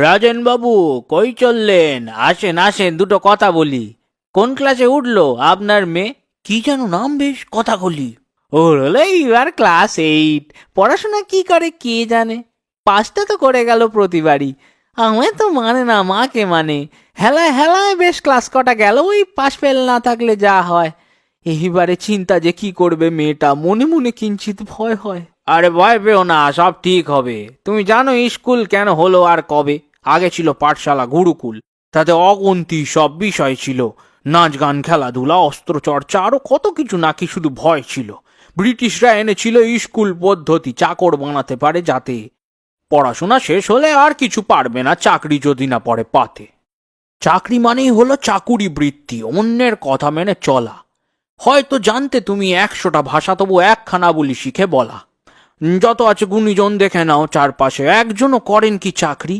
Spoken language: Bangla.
রাজেন বাবু, কই চললেন? আসেন আসেন, দুটো কথা বলি। কোন ক্লাসে উঠলো আপনার মেয়ে? কি যেন নাম, বেশ কথা বলি। ওর হলো এইবার ক্লাস 8। পড়াশোনা কি করে কে জানে, পাসটা তো করে গেল প্রতিবারই। আমায় তো মানে না, মাকে মানে। হেলায় হেলায় বেশ ক্লাস কটা গেল, ওই পাস ফেল না থাকলে যা হয়। এইবারে চিন্তা যে কি করবে মেয়েটা, মনে মনে কিঞ্চিত ভয় হয়। আরে ভয় পেও না, সব ঠিক হবে। তুমি জানো স্কুল কেন হলো আর কবে? আগে ছিল পাঠশালা, গুরুকুল। তাতে অগুন্তি সব বিষয় ছিল। নাচ গান, খেলাধুলা, অস্ত্রচর্চা, আরো কত কিছু, নাকি শুধু ভয় ছিল। ব্রিটিশরা এনেছিল স্কুল পদ্ধতি, চাকর বানাতে পারে যাতে পড়াশোনা শেষ হলে আর কিছু পারবে না, চাকরি যদি না পড়ে পাতে। চাকরি মানেই হলো চাকুরি বৃত্তি, অন্যের কথা মেনে চলা। হয়তো জানতে তুমি 100টা ভাষা, তবু একখানা বলি শিখে বলা। যত আছে গুণীজন দেখে নাও চারপাশে, একজনও করেন কি চাকরি?